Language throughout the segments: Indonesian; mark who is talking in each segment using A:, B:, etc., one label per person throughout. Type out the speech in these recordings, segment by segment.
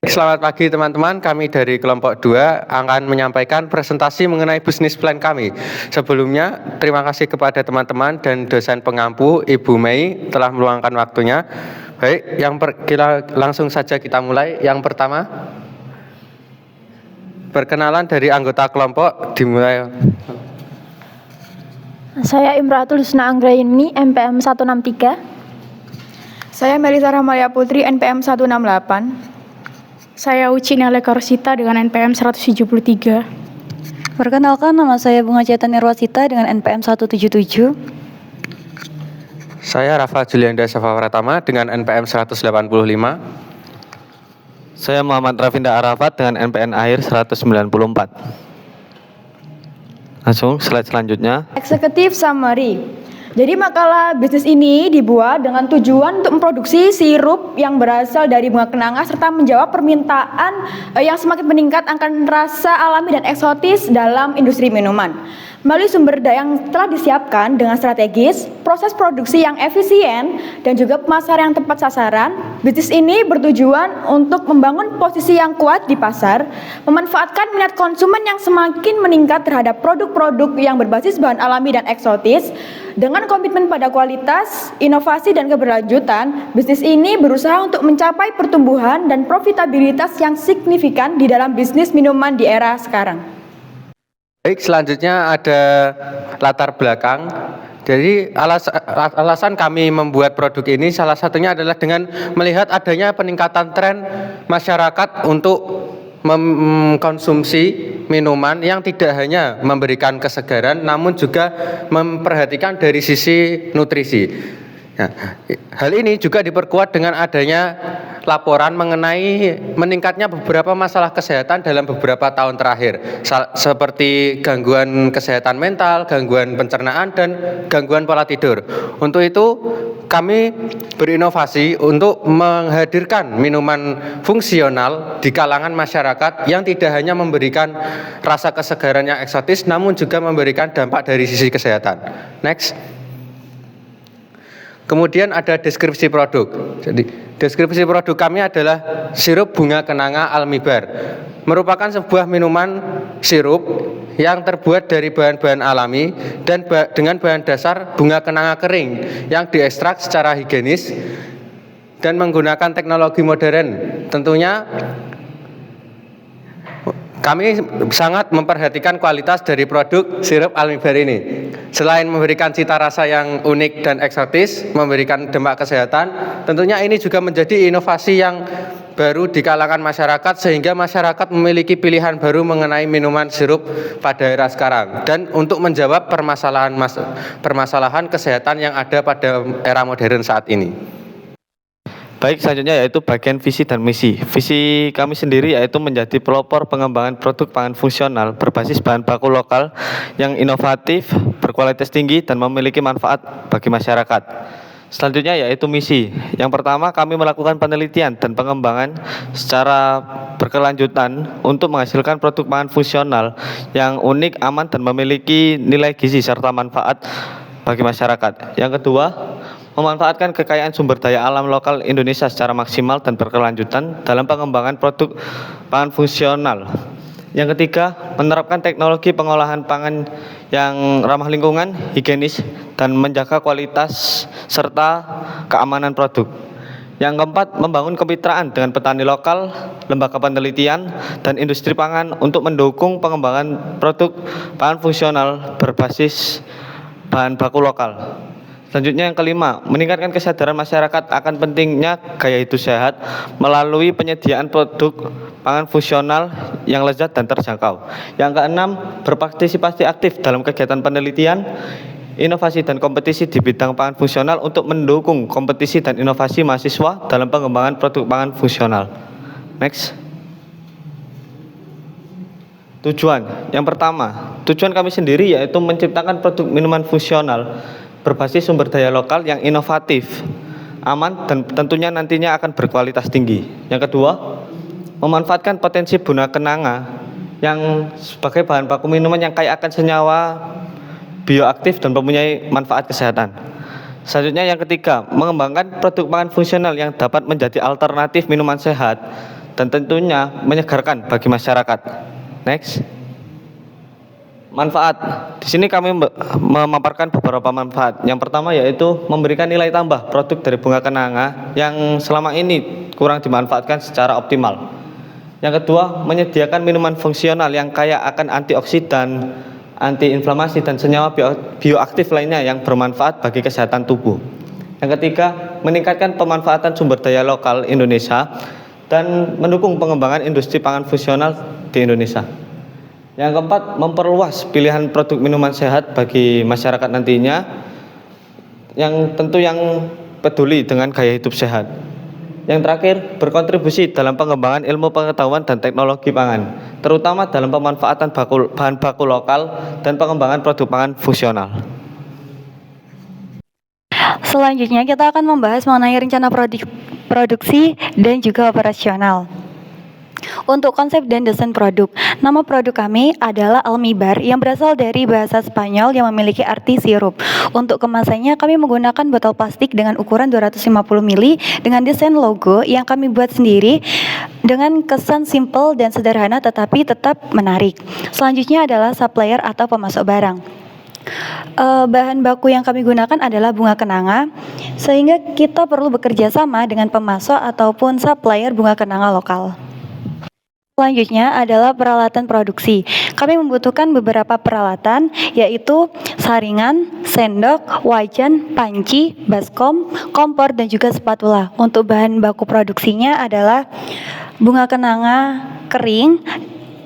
A: Selamat pagi teman-teman, kami dari kelompok 2 akan menyampaikan presentasi mengenai bisnis plan kami. Sebelumnya, terima kasih kepada teman-teman dan dosen pengampu Ibu Mei telah meluangkan waktunya. Baik, langsung saja kita mulai. Yang pertama, perkenalan dari anggota kelompok dimulai.
B: Saya Imratul Husna Anggraini, NPM 163.
C: Saya Melisa Rahmalia Putri, NPM 168.
D: Saya Uci Naleka Rosita dengan NPM 173.
E: Perkenalkan, nama saya Bunga Ceta Nirwasita dengan NPM 177.
A: Saya Rafa Julianda Safa Pratama dengan NPM 185.
F: Saya Muhammad Rafinda Arafat dengan NPM Akhir 194. Langsung slide selanjutnya.
C: Executive Summary. Jadi makalah bisnis ini dibuat dengan tujuan untuk memproduksi sirup yang berasal dari bunga kenanga serta menjawab permintaan yang semakin meningkat akan rasa alami dan eksotis dalam industri minuman. Melalui sumber daya yang telah disiapkan dengan strategis, proses produksi yang efisien, dan juga pemasaran yang tepat sasaran, bisnis ini bertujuan untuk membangun posisi yang kuat di pasar, memanfaatkan minat konsumen yang semakin meningkat terhadap produk-produk yang berbasis bahan alami dan eksotis. Dengan komitmen pada kualitas, inovasi, dan keberlanjutan, bisnis ini berusaha untuk mencapai pertumbuhan dan profitabilitas yang signifikan di dalam bisnis minuman di era sekarang.
A: Baik, selanjutnya ada latar belakang. Jadi alasan kami membuat produk ini salah satunya adalah dengan melihat adanya peningkatan tren masyarakat untuk mengkonsumsi minuman yang tidak hanya memberikan kesegaran namun juga memperhatikan dari sisi nutrisi. Nah, hal ini juga diperkuat dengan adanya laporan mengenai meningkatnya beberapa masalah kesehatan dalam beberapa tahun terakhir, seperti gangguan kesehatan mental, gangguan pencernaan, dan gangguan pola tidur. Untuk itu, kami berinovasi untuk menghadirkan minuman fungsional di kalangan masyarakat yang tidak hanya memberikan rasa kesegaran yang eksotis, namun juga memberikan dampak dari sisi kesehatan. Next. Kemudian ada deskripsi produk. Jadi, deskripsi produk kami adalah sirup bunga kenanga almibar. Merupakan sebuah minuman sirup yang terbuat dari bahan-bahan alami dan dengan bahan dasar bunga kenanga kering yang diekstrak secara higienis dan menggunakan teknologi modern. Tentunya kami sangat memperhatikan kualitas dari produk sirup almibar ini. Selain memberikan cita rasa yang unik dan eksotis, memberikan dampak kesehatan, tentunya ini juga menjadi inovasi yang baru di kalangan masyarakat sehingga masyarakat memiliki pilihan baru mengenai minuman sirup pada era sekarang dan untuk menjawab permasalahan kesehatan yang ada pada era modern saat ini.
F: Baik, selanjutnya yaitu bagian visi dan misi. Visi kami sendiri yaitu menjadi pelopor pengembangan produk pangan fungsional berbasis bahan baku lokal yang inovatif, berkualitas tinggi, dan memiliki manfaat bagi masyarakat. Selanjutnya yaitu misi. Yang pertama, kami melakukan penelitian dan pengembangan secara berkelanjutan untuk menghasilkan produk pangan fungsional yang unik, aman, dan memiliki nilai gizi serta manfaat bagi masyarakat. Yang kedua, memanfaatkan kekayaan sumber daya alam lokal Indonesia secara maksimal dan berkelanjutan dalam pengembangan produk pangan fungsional. Yang ketiga, menerapkan teknologi pengolahan pangan yang ramah lingkungan, higienis, dan menjaga kualitas serta keamanan produk. Yang keempat, membangun kemitraan dengan petani lokal, lembaga penelitian, dan industri pangan untuk mendukung pengembangan produk pangan fungsional berbasis bahan baku lokal. Selanjutnya yang kelima, meningkatkan kesadaran masyarakat akan pentingnya gaya hidup sehat melalui penyediaan produk pangan fungsional yang lezat dan terjangkau. Yang keenam, berpartisipasi aktif dalam kegiatan penelitian, inovasi dan kompetisi di bidang pangan fungsional untuk mendukung kompetisi dan inovasi mahasiswa dalam pengembangan produk pangan fungsional. Next. Tujuan, yang pertama, tujuan kami sendiri yaitu menciptakan produk minuman fungsional berbasis sumber daya lokal yang inovatif, aman, dan tentunya nantinya akan berkualitas tinggi. Yang kedua, memanfaatkan potensi bunga kenanga yang sebagai bahan baku minuman yang kaya akan senyawa bioaktif dan mempunyai manfaat kesehatan. Selanjutnya yang ketiga, mengembangkan produk pangan fungsional yang dapat menjadi alternatif minuman sehat dan tentunya menyegarkan bagi masyarakat. Next. Manfaat. Di sini kami memaparkan beberapa manfaat. Yang pertama yaitu memberikan nilai tambah produk dari bunga kenanga yang selama ini kurang dimanfaatkan secara optimal. Yang kedua, menyediakan minuman fungsional yang kaya akan antioksidan, antiinflamasi dan senyawa bioaktif lainnya yang bermanfaat bagi kesehatan tubuh. Yang ketiga, meningkatkan pemanfaatan sumber daya lokal Indonesia dan mendukung pengembangan industri pangan fungsional di Indonesia. Yang keempat, memperluas pilihan produk minuman sehat bagi masyarakat nantinya yang tentu yang peduli dengan gaya hidup sehat. Yang terakhir, berkontribusi dalam pengembangan ilmu pengetahuan dan teknologi pangan, terutama dalam pemanfaatan bahan baku lokal dan pengembangan produk pangan fungsional.
E: Selanjutnya kita akan membahas mengenai rencana produksi dan juga operasional. Untuk konsep dan desain produk, nama produk kami adalah Almibar yang berasal dari bahasa Spanyol yang memiliki arti sirup. Untuk kemasannya kami menggunakan botol plastik dengan ukuran 250 ml dengan desain logo yang kami buat sendiri dengan kesan simple dan sederhana tetapi tetap menarik. Selanjutnya adalah supplier atau pemasok barang. Bahan baku yang kami gunakan adalah bunga kenanga, sehingga kita perlu bekerja sama dengan pemasok ataupun supplier bunga kenanga lokal. Selanjutnya adalah peralatan produksi. Kami membutuhkan beberapa peralatan, yaitu saringan, sendok, wajan, panci, baskom, kompor, dan juga spatula. Untuk bahan baku produksinya adalah bunga kenanga kering,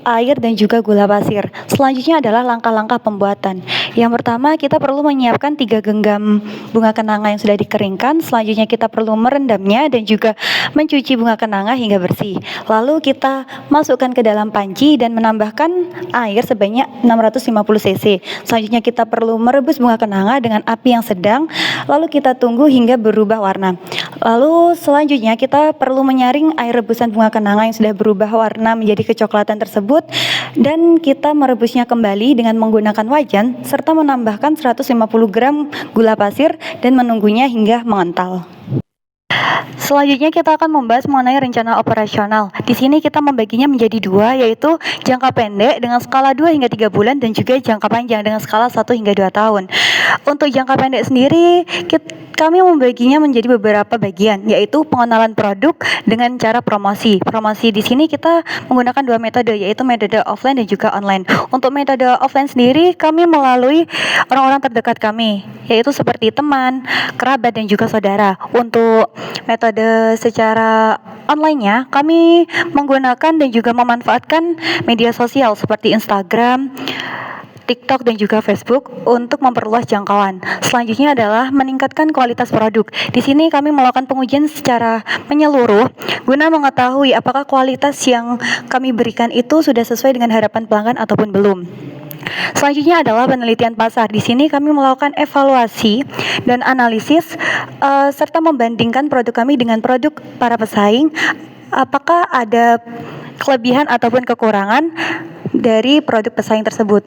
E: air, dan juga gula pasir. Selanjutnya adalah langkah-langkah pembuatan. Yang pertama, kita perlu menyiapkan 3 genggam bunga kenanga yang sudah dikeringkan. Selanjutnya kita perlu merendamnya dan juga mencuci bunga kenanga hingga bersih. Lalu kita masukkan ke dalam panci dan menambahkan air sebanyak 650 cc. Selanjutnya kita perlu merebus bunga kenanga dengan api yang sedang. Lalu kita tunggu hingga berubah warna. Lalu selanjutnya kita perlu menyaring air rebusan bunga kenanga yang sudah berubah warna menjadi kecoklatan tersebut, dan kita merebusnya kembali dengan menggunakan wajan serta menambahkan 150 gram gula pasir dan menunggunya hingga mengental. Selanjutnya kita akan membahas mengenai rencana operasional. Di sini kita membaginya menjadi 2, yaitu jangka pendek dengan skala 2 hingga 3 bulan dan juga jangka panjang dengan skala 1 hingga 2 tahun. Untuk jangka pendek sendiri, kami membaginya menjadi beberapa bagian, yaitu pengenalan produk dengan cara promosi. Promosi di sini kita menggunakan 2 metode, yaitu metode offline dan juga online. Untuk metode offline sendiri, kami melalui orang-orang terdekat kami, yaitu seperti teman, kerabat, dan juga saudara. Untuk metode secara online-nya, kami menggunakan dan juga memanfaatkan media sosial seperti Instagram, TikTok, dan juga Facebook untuk memperluas jangkauan. Selanjutnya adalah meningkatkan kualitas produk. Di sini kami melakukan pengujian secara menyeluruh guna mengetahui apakah kualitas yang kami berikan itu sudah sesuai dengan harapan pelanggan ataupun belum. Selanjutnya adalah penelitian pasar. Di sini kami melakukan evaluasi dan analisis serta membandingkan produk kami dengan produk para pesaing. Apakah ada kelebihan ataupun kekurangan dari produk pesaing tersebut.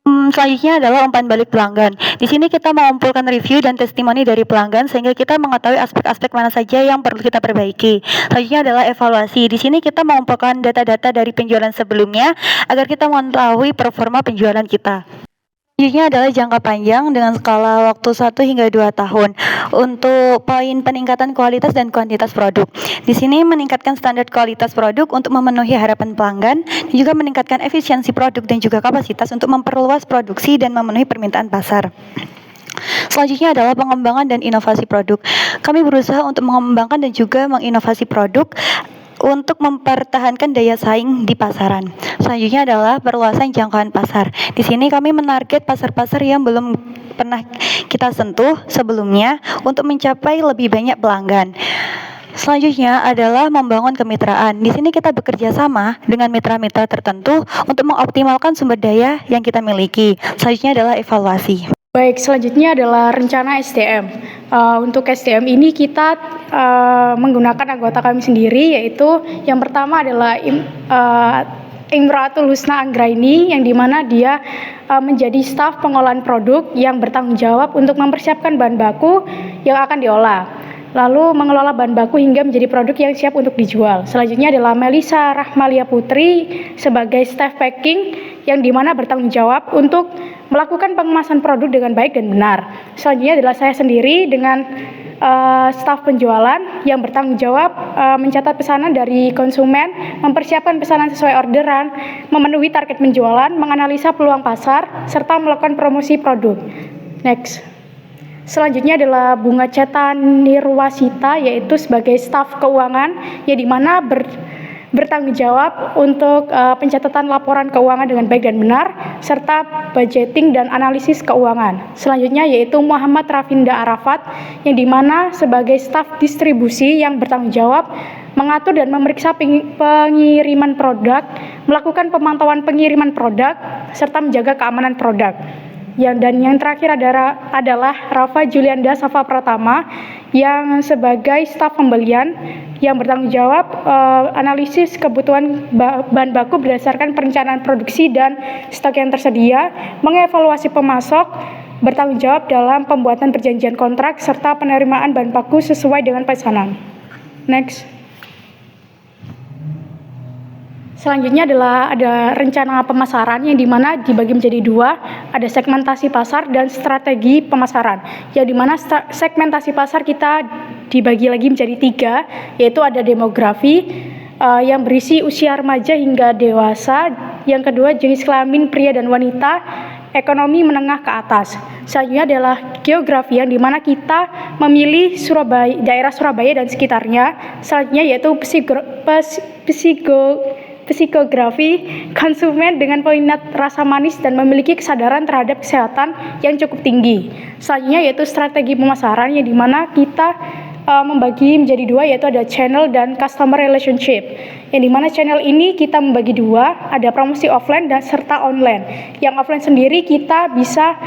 E: Selanjutnya adalah umpan balik pelanggan. Di sini kita mengumpulkan review dan testimoni dari pelanggan sehingga kita mengetahui aspek-aspek mana saja yang perlu kita perbaiki. Selanjutnya adalah evaluasi. Di sini kita mengumpulkan data-data dari penjualan sebelumnya agar kita mengetahui performa penjualan kita. Selanjutnya adalah jangka panjang dengan skala waktu 1 hingga 2 tahun. Untuk poin peningkatan kualitas dan kuantitas produk. Di sini meningkatkan standar kualitas produk untuk memenuhi harapan pelanggan, dan juga meningkatkan efisiensi produk dan juga kapasitas untuk memperluas produksi dan memenuhi permintaan pasar. Selanjutnya adalah pengembangan dan inovasi produk. Kami berusaha untuk mengembangkan dan juga menginovasi produk untuk mempertahankan daya saing di pasaran. Selanjutnya adalah perluasan jangkauan pasar. Di sini kami menarget pasar-pasar yang belum pernah kita sentuh sebelumnya untuk mencapai lebih banyak pelanggan. Selanjutnya adalah membangun kemitraan. Di sini kita bekerja sama dengan mitra-mitra tertentu untuk mengoptimalkan sumber daya yang kita miliki. Selanjutnya adalah evaluasi.
D: Baik, selanjutnya adalah rencana SDM. Untuk SDM ini kita menggunakan anggota kami sendiri, yaitu yang pertama adalah Imratul Husna Anggraini, yang dimana dia menjadi staf pengolahan produk yang bertanggung jawab untuk mempersiapkan bahan baku yang akan diolah. lalu mengelola bahan baku hingga menjadi produk yang siap untuk dijual. Selanjutnya adalah Melisa Rahmalia Putri sebagai staff packing yang dimana bertanggung jawab untuk melakukan pengemasan produk dengan baik dan benar. Selanjutnya adalah saya sendiri dengan staf penjualan yang bertanggung jawab mencatat pesanan dari konsumen, mempersiapkan pesanan sesuai orderan, memenuhi target penjualan, menganalisa peluang pasar, serta melakukan promosi produk. Next. Selanjutnya adalah Bunga Ceta Nirwasita, yaitu sebagai staf keuangan yang dimana bertanggung jawab untuk pencatatan laporan keuangan dengan baik dan benar, serta budgeting dan analisis keuangan. Selanjutnya yaitu Muhammad Rafinda Arafat, yang dimana sebagai staf distribusi yang bertanggung jawab mengatur dan memeriksa pengiriman produk, melakukan pemantauan pengiriman produk, serta menjaga keamanan produk. Dan yang terakhir adalah Rafa Julianda Safa Pratama yang sebagai staf pembelian yang bertanggung jawab analisis kebutuhan bahan baku berdasarkan perencanaan produksi dan stok yang tersedia, mengevaluasi pemasok, bertanggung jawab dalam pembuatan perjanjian kontrak serta penerimaan bahan baku sesuai dengan pesanan. Next. Selanjutnya adalah ada rencana pemasaran yang dimana dibagi menjadi dua, ada segmentasi pasar dan strategi pemasaran. Yang dimana segmentasi pasar kita dibagi lagi menjadi tiga, yaitu ada demografi yang berisi usia remaja hingga dewasa, yang kedua jenis kelamin pria dan wanita, ekonomi menengah ke atas. Selanjutnya adalah geografi yang dimana kita memilih daerah Surabaya dan sekitarnya. Selanjutnya yaitu psikografi konsumen dengan peminat rasa manis dan memiliki kesadaran terhadap kesehatan yang cukup tinggi. Selanjutnya yaitu strategi pemasaran yang dimana kita membagi menjadi dua, yaitu ada channel dan customer relationship. Yang dimana channel ini kita membagi dua, ada promosi offline dan serta online. Yang offline sendiri kita bisa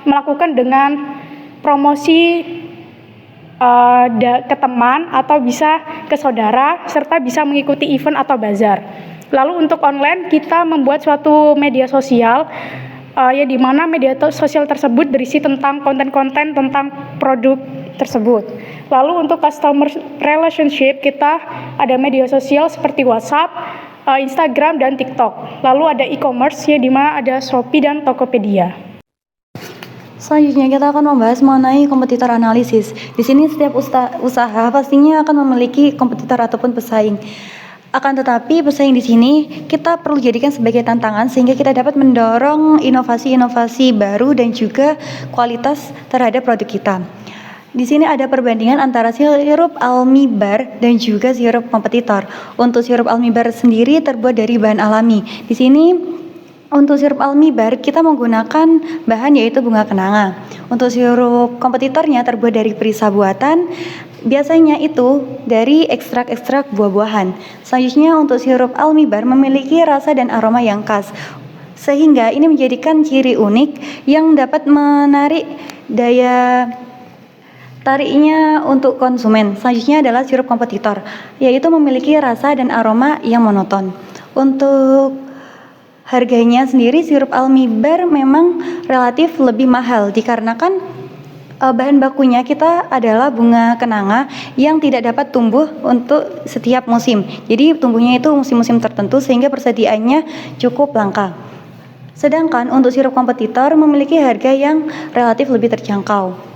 D: melakukan dengan promosi ke teman atau bisa ke saudara, serta bisa mengikuti event atau bazar. Lalu untuk online kita membuat suatu media sosial ya di mana media sosial tersebut berisi tentang konten-konten tentang produk tersebut. Lalu untuk customer relationship kita ada media sosial seperti WhatsApp, Instagram dan TikTok. Lalu ada e-commerce ya di mana ada Shopee dan Tokopedia.
E: Selanjutnya kita akan membahas mengenai kompetitor analisis. Di sini setiap usaha pastinya akan memiliki kompetitor ataupun pesaing. Akan tetapi pesaing di sini kita perlu jadikan sebagai tantangan sehingga kita dapat mendorong inovasi-inovasi baru dan juga kualitas terhadap produk kita. Di sini ada perbandingan antara sirup Almibar dan juga sirup kompetitor. Untuk sirup Almibar sendiri terbuat dari bahan alami. Di sini untuk sirup Almibar kita menggunakan bahan yaitu bunga kenanga. Untuk sirup kompetitornya terbuat dari perisa buatan, biasanya itu dari ekstrak-ekstrak buah-buahan. Selanjutnya untuk sirup Almibar memiliki rasa dan aroma yang khas, sehingga ini menjadikan ciri unik yang dapat menarik daya tariknya untuk konsumen. Selanjutnya adalah sirup kompetitor, yaitu memiliki rasa dan aroma yang monoton. Untuk harganya sendiri sirup Almibar memang relatif lebih mahal dikarenakan bahan bakunya kita adalah bunga kenanga yang tidak dapat tumbuh untuk setiap musim. Jadi tumbuhnya itu musim-musim tertentu sehingga persediaannya cukup langka. Sedangkan untuk sirup kompetitor memiliki harga yang relatif lebih terjangkau.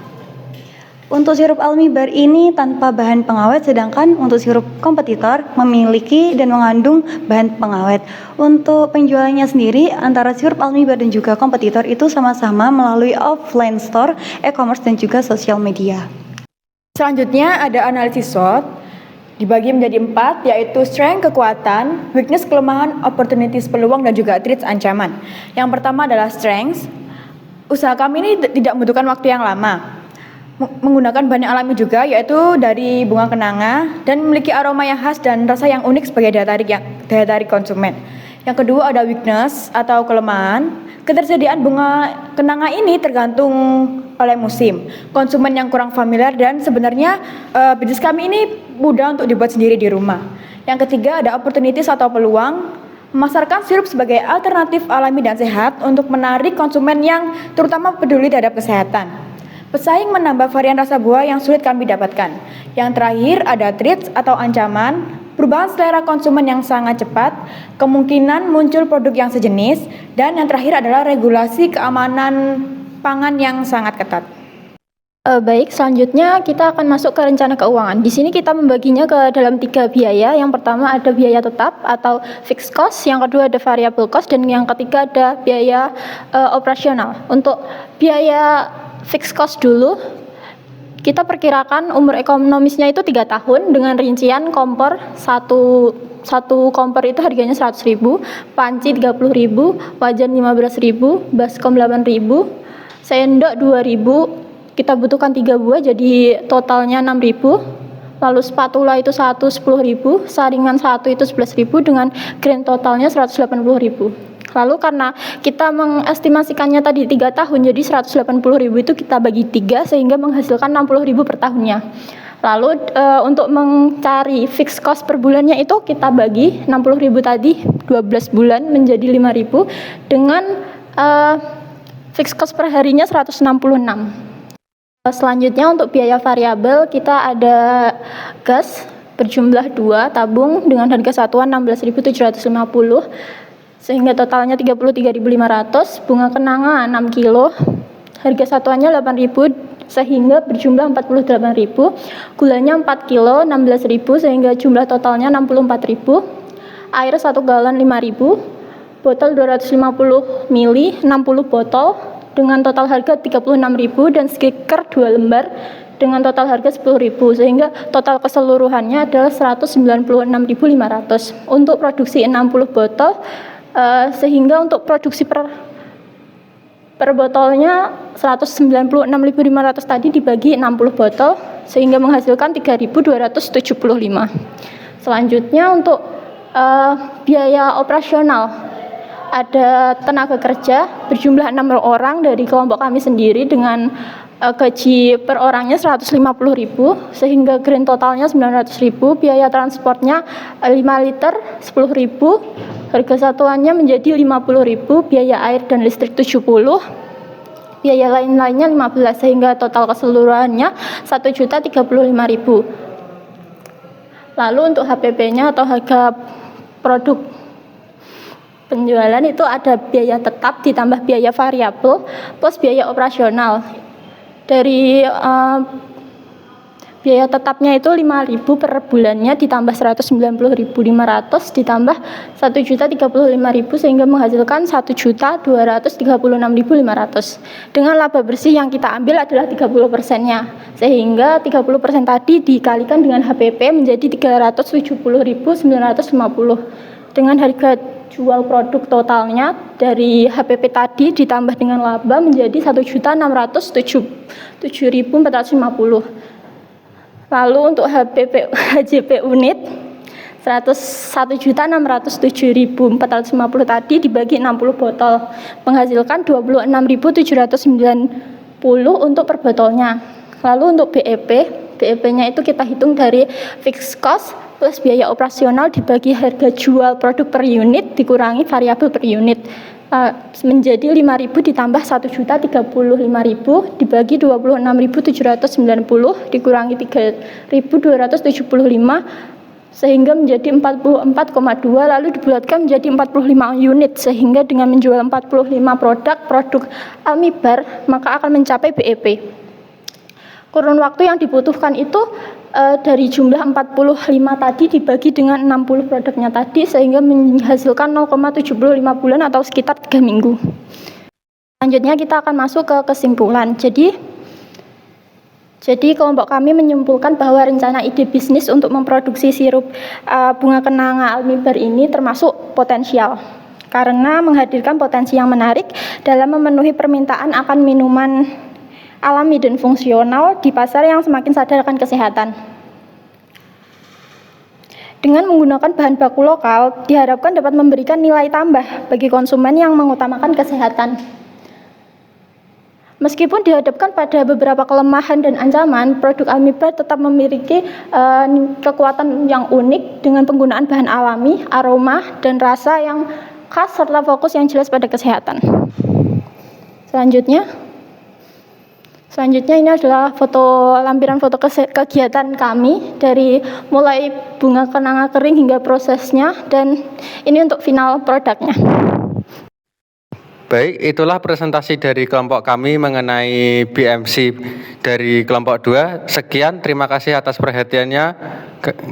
E: Untuk sirup Almibar ini tanpa bahan pengawet, sedangkan untuk sirup kompetitor memiliki dan mengandung bahan pengawet. Untuk penjualannya sendiri antara sirup Almibar dan juga kompetitor itu sama-sama melalui offline store, e-commerce dan juga sosial media.
C: Selanjutnya ada analisis SWOT dibagi menjadi 4, yaitu strength kekuatan, weakness kelemahan, opportunities peluang dan juga threats ancaman. Yang pertama adalah strength. Usaha kami ini tidak membutuhkan waktu yang lama. Menggunakan bahan yang alami juga, yaitu dari bunga kenanga dan memiliki aroma yang khas dan rasa yang unik sebagai daya tarik konsumen. Yang kedua ada weakness atau kelemahan. Ketersediaan bunga kenanga ini tergantung oleh musim, konsumen yang kurang familiar, dan sebenarnya bisnis kami ini mudah untuk dibuat sendiri di rumah. Yang ketiga ada opportunities atau peluang. Memasarkan sirup sebagai alternatif alami dan sehat untuk menarik konsumen yang terutama peduli terhadap kesehatan. Pesaing menambah varian rasa buah yang sulit kami dapatkan. Yang terakhir ada treats atau ancaman, perubahan selera konsumen yang sangat cepat, kemungkinan muncul produk yang sejenis, dan yang terakhir adalah regulasi keamanan pangan yang sangat ketat.
B: Baik, selanjutnya kita akan masuk ke rencana keuangan. Di sini kita membaginya ke dalam 3 biaya. Yang pertama ada biaya tetap atau fixed cost, yang kedua ada variable cost, dan yang ketiga ada biaya operasional. Untuk biaya fixed cost dulu, kita perkirakan umur ekonomisnya itu 3 tahun dengan rincian kompor satu kompor itu harganya 100.000, panci 30.000, wajan 15.000, baskom 8.000, sendok 2.000. Kita butuhkan 3 buah jadi totalnya 6.000. Lalu spatula itu 10.000, saringan 1 itu 11.000 dengan grand totalnya 180.000. Lalu karena kita mengestimasikannya tadi 3 tahun jadi 180.000 itu kita bagi 3 sehingga menghasilkan 60.000 per tahunnya. Lalu untuk mencari fixed cost per bulannya itu kita bagi 60.000 tadi 12 bulan menjadi 5.000 dengan fixed cost per harinya 166. Selanjutnya untuk biaya variabel kita ada gas berjumlah 2 tabung dengan harga satuan 16.750 sehingga totalnya 33.500, bunga kenanga 6 kilo harga satuannya 8.000 sehingga berjumlah 48.000, gulanya 4 kilo 16.000 sehingga jumlah totalnya 64.000, air 1 galon 5.000, botol 250 ml 60 botol dengan total harga 36.000 dan stiker 2 lembar dengan total harga 10.000 sehingga total keseluruhannya adalah 196.500 untuk produksi 60 botol sehingga untuk produksi per botolnya 196.500 tadi dibagi 60 botol sehingga menghasilkan 3.275. Selanjutnya untuk biaya operasional ada tenaga kerja berjumlah 6 orang dari kelompok kami sendiri dengan gaji per orangnya 150.000 sehingga grand totalnya 900.000, biaya transportnya 5 liter 10.000, harga satuannya menjadi 50.000, biaya air dan listrik 70, biaya lain-lainnya 15 sehingga total keseluruhannya 1.035.000. Lalu untuk HPP-nya atau harga produk penjualan itu ada biaya tetap ditambah biaya variabel plus biaya operasional. Dari biaya tetapnya itu 5.000 per bulannya ditambah 190.500 ditambah 1.035.000 sehingga menghasilkan 1.236.500. Dengan laba bersih yang kita ambil adalah 30%-nya. Sehingga 30% tadi dikalikan dengan HPP menjadi 370.950. Dengan harga jual produk totalnya dari HPP tadi ditambah dengan laba menjadi 1.607.450. Lalu untuk HJP unit 101.607.450 tadi dibagi 60 botol menghasilkan 26.790 untuk per botolnya. Lalu untuk BEP-nya itu kita hitung dari fixed cost plus biaya operasional dibagi harga jual produk per unit dikurangi variabel per unit menjadi 5.000 ditambah 1.035.000 dibagi 26.790 dikurangi 3.275 sehingga menjadi 44,2 lalu dibulatkan menjadi 45 unit sehingga dengan menjual 45 produk Almibar maka akan mencapai BEP. Kurun waktu yang dibutuhkan itu dari jumlah 45 tadi dibagi dengan 60 produknya tadi sehingga menghasilkan 0,75 bulan atau sekitar 3 minggu. Selanjutnya kita akan masuk ke kesimpulan. Jadi kelompok kami menyimpulkan bahwa rencana ide bisnis untuk memproduksi sirup bunga kenanga Almibar ini termasuk potensial karena menghadirkan potensi yang menarik dalam memenuhi permintaan akan minuman alami dan fungsional di pasar yang semakin sadar akan kesehatan. Dengan menggunakan bahan baku lokal, diharapkan dapat memberikan nilai tambah bagi konsumen yang mengutamakan kesehatan. Meskipun dihadapkan pada beberapa kelemahan dan ancaman, produk Almibar tetap memiliki kekuatan yang unik dengan penggunaan bahan alami, aroma, dan rasa yang khas serta fokus yang jelas pada kesehatan. Selanjutnya, Selanjutnya ini adalah lampiran foto kegiatan kami dari mulai bunga kenanga kering hingga prosesnya, dan ini untuk final produknya.
A: Baik, itulah presentasi dari kelompok kami mengenai BMC dari kelompok 2. Sekian, terima kasih atas perhatiannya.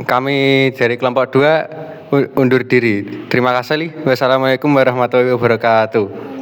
A: Kami dari kelompok 2 undur diri. Terima kasih. Wassalamualaikum warahmatullahi wabarakatuh.